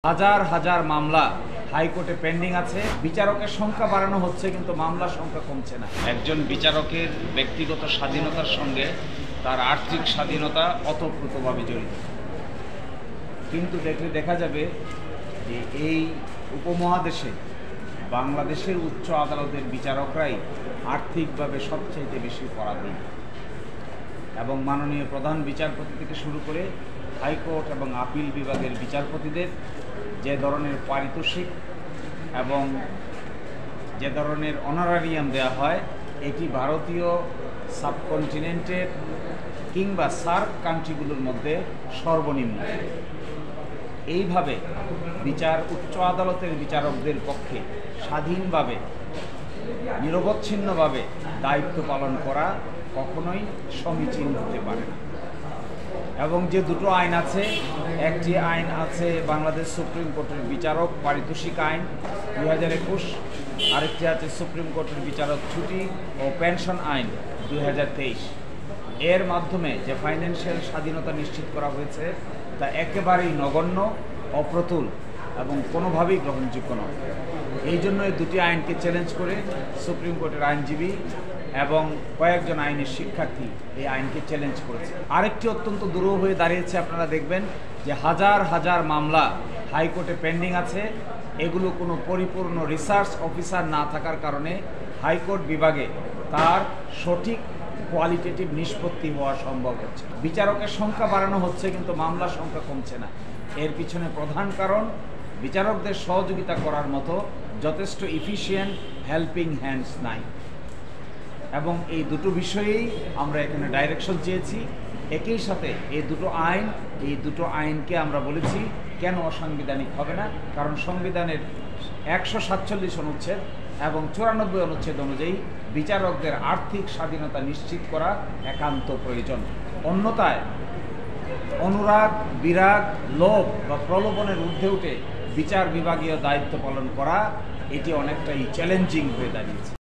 হাজার হাজার মামলা হাইকোর্টে পেন্ডিং আছে। বিচারকের সংখ্যা বাড়ানো হচ্ছে কিন্তু মামলার সংখ্যা কমছে না। একজন বিচারকের ব্যক্তিগত স্বাধীনতার সঙ্গে তার আর্থিক স্বাধীনতা ওতপ্রোতভাবে জড়িত। কিন্তু দেখলে দেখা যাবে যে এই উপমহাদেশে বাংলাদেশের উচ্চ আদালতের বিচারকরাই আর্থিকভাবে সবচেয়ে বেশি পরাধীন এবং মাননীয় প্রধান বিচারপতি থেকে শুরু করে হাইকোর্ট এবং আপিল বিভাগের বিচারপতিদের যে ধরনের পারিতোষিক এবং যে ধরনের অনারারিয়াম দেওয়া হয়, এটি ভারতীয় সাবকন্টিনেন্টের কিংবা সার্ক কান্ট্রিগুলোর মধ্যে সর্বনিম্ন। এইভাবে উচ্চ আদালতের বিচারকদের পক্ষে স্বাধীনভাবে নিরবচ্ছিন্নভাবে দায়িত্ব পালন করা কখনোই সমীচীন হতে পারে না। এবং যে দুটো আইন আছে, একটি আইন আছে বাংলাদেশ সুপ্রিম কোর্টের বিচারক পারিতোষিক আইন 2021, আরেকটি আছে সুপ্রিম কোর্টের বিচারক ছুটি ও পেনশন আইন 2023। এর মাধ্যমে যে ফাইন্যান্সিয়াল স্বাধীনতা নিশ্চিত করা হয়েছে তা একেবারেই নগণ্য, অপ্রতুল এবং কোনোভাবেই গ্রহণযোগ্য নয়। এই জন্য এই দুটি আইনকে চ্যালেঞ্জ করে সুপ্রিম কোর্টের আইনজীবী এবং কয়েকজন আইনের শিক্ষার্থী এই আইনকে চ্যালেঞ্জ করেছে। আরেকটি অত্যন্ত দুরূহ হয়ে দাঁড়িয়েছে, আপনারা দেখবেন যে হাজার হাজার মামলা হাইকোর্টে পেন্ডিং আছে। এগুলো কোনো পরিপূর্ণ রিসার্চ অফিসার না থাকার কারণে হাইকোর্ট বিভাগে তার সঠিক কোয়ালিটেটিভ নিষ্পত্তি হওয়া সম্ভব হচ্ছে। বিচারকের সংখ্যা বাড়ানো হচ্ছে কিন্তু মামলার সংখ্যা কমছে না। এর পিছনে প্রধান কারণ বিচারকদের সহযোগিতা করার মতো যথেষ্ট ইফিশিয়েন্ট হেল্পিং হ্যান্ডস নাই। এবং এই দুটো বিষয়েই আমরা এখানে ডাইরেকশন চেয়েছি। একই সাথে এই দুটো আইনকে আমরা বলেছি কেন অসাংবিধানিক হবে না, কারণ সংবিধানের 147 অনুচ্ছেদ এবং 94 অনুচ্ছেদ অনুযায়ী বিচারকদের আর্থিক স্বাধীনতা নিশ্চিত করা একান্ত প্রয়োজন। অন্যথায় অনুরাগ, বিরাগ, লোভ বা প্রলোভনের ঊর্ধ্বে উঠে বিচার বিভাগীয় দায়িত্ব পালন করা এটি অনেকটাই চ্যালেঞ্জিং হয়ে দাঁড়িয়েছে।